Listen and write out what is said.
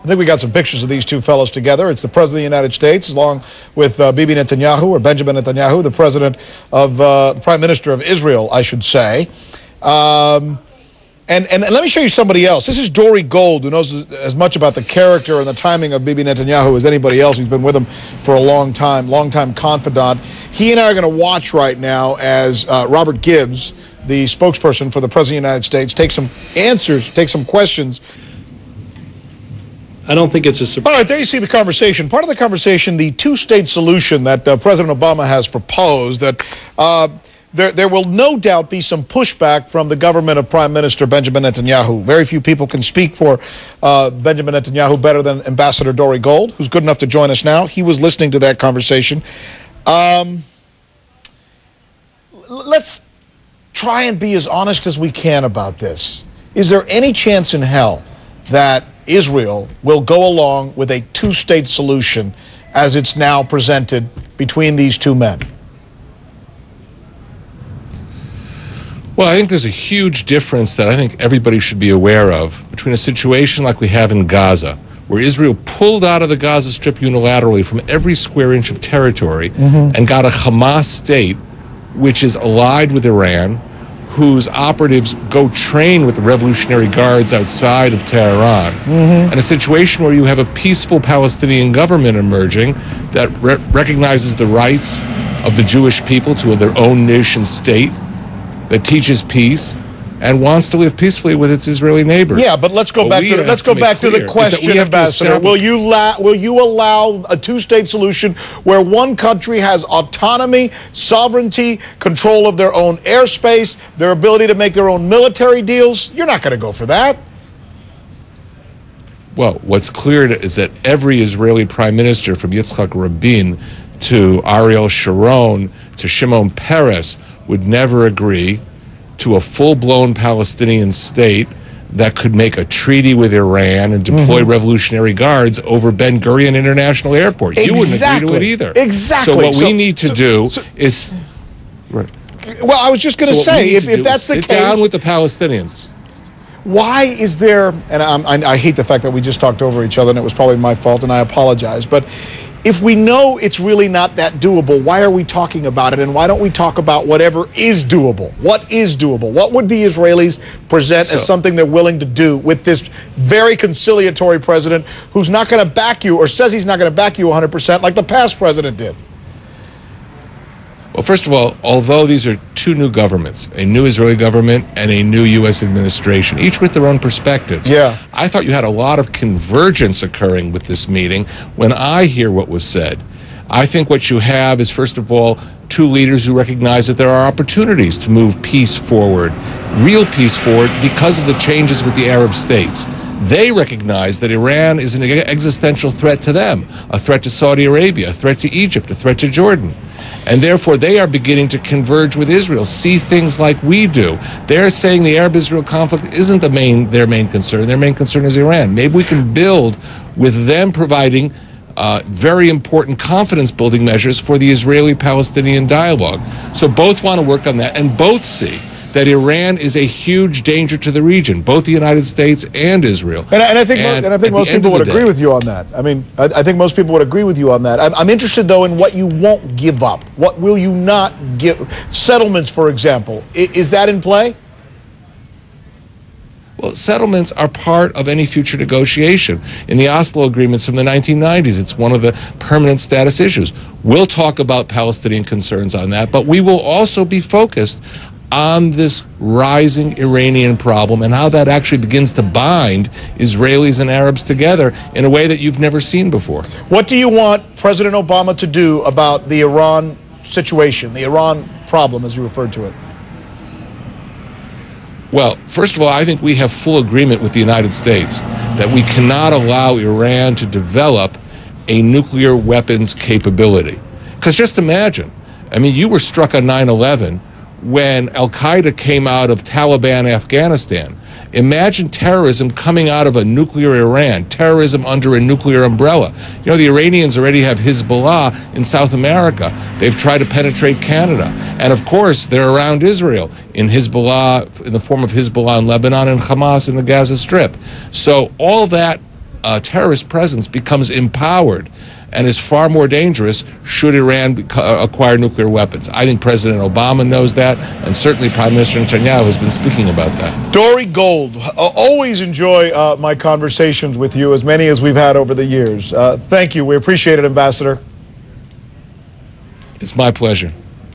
I think we got some pictures of these two fellows together. It's the President of the United States, along with Bibi Netanyahu, or Benjamin Netanyahu, the President of, the Prime Minister of Israel, I should say. And let me show you somebody else. This is Dore Gold, who knows as much about the character and the timing of Bibi Netanyahu as anybody else. He's been with him for a long time confidant. He and I are going to watch right now as Robert Gibbs, the spokesperson for the President of the United States, take some answers, take some questions. I don't think it's a surprise. All right, there you see the conversation. Part of the conversation, the two-state solution that President Obama has proposed, that there will no doubt be some pushback from the government of Prime Minister Benjamin Netanyahu. Very few people can speak for Benjamin Netanyahu better than Ambassador Dore Gold, who's good enough to join us now. He was listening to that conversation. Let's try and be as honest as we can about this. Is there any chance in hell that Israel will go along with a two-state solution as it's now presented between these two men? Well, I think there's a huge difference that I think everybody should be aware of between a situation like we have in Gaza, where Israel pulled out of the Gaza Strip unilaterally from every square inch of territory and got a Hamas state which is allied with Iran, whose operatives go train with the Revolutionary Guards outside of Tehran, and a situation where you have a peaceful Palestinian government emerging that recognizes the rights of the Jewish people to their own nation state, that teaches peace and wants to live peacefully with its Israeli neighbors. Yeah, but let's go back to the question, Ambassador. Will you allow a two-state solution where one country has autonomy, sovereignty, control of their own airspace, their ability to make their own military deals? You're not going to go for that. Well, what's clear is that every Israeli prime minister, from Yitzhak Rabin to Ariel Sharon to Shimon Peres, would never agree to a full-blown Palestinian state that could make a treaty with Iran and deploy Revolutionary Guards over Ben Gurion International Airport. You wouldn't agree to it either. Exactly. So what we need to do is... Right. Well, I was just going to say, if that's the case... Sit down with the Palestinians. Why is there... And I hate the fact that we just talked over each other, and it was probably my fault, and I apologize. But if we know it's really not that doable, why are we talking about it? And why don't we talk about whatever is doable? What is doable? What would the Israelis present as something they're willing to do with this very conciliatory president who's not going to back you, or says he's not going to back you 100% like the past president did? Well, first of all, although these are two new governments, a new Israeli government and a new U.S. administration, each with their own perspectives, I thought you had a lot of convergence occurring with this meeting when I hear what was said. I think what you have is, first of all, two leaders who recognize that there are opportunities to move peace forward, real peace forward, because of the changes with the Arab states. They recognize that Iran is an existential threat to them, a threat to Saudi Arabia, a threat to Egypt, a threat to Jordan. And therefore, they are beginning to converge with Israel, see things like we do. They're saying the Arab-Israel conflict isn't their main concern. Their main concern is Iran. Maybe we can build with them providing very important confidence-building measures for the Israeli-Palestinian dialogue. So both want to work on that, and both see that Iran is a huge danger to the region, both the United States and Israel. And I think most people would agree with you on that. I mean, I think most people would agree with you on that. I'm interested, though, in what you won't give up. What will you not give? Settlements, for example. Is that in play? Well, settlements are part of any future negotiation. In the Oslo agreements from the 1990s, it's one of the permanent status issues. We'll talk about Palestinian concerns on that, but we will also be focused on this rising Iranian problem and how that actually begins to bind Israelis and Arabs together in a way that you've never seen before. What do you want President Obama to do about the Iran situation, the Iran problem, as you referred to it? Well, first of all, I think we have full agreement with the United States that we cannot allow Iran to develop a nuclear weapons capability. Because just imagine, I mean, you were struck on 9/11 when Al-Qaeda came out of Taliban Afghanistan. Imagine terrorism coming out of a nuclear Iran, terrorism under a nuclear umbrella. You know, the Iranians already have Hezbollah in South America. They've tried to penetrate Canada. And of course, they're around Israel in Hezbollah, in the form of Hezbollah in Lebanon and Hamas in the Gaza Strip. So all that terrorist presence becomes empowered and is far more dangerous should Iran acquire nuclear weapons. I think President Obama knows that, and certainly Prime Minister Netanyahu has been speaking about that. Dore Gold, always enjoy my conversations with you, as many as we've had over the years. Thank you. We appreciate it, Ambassador. It's my pleasure.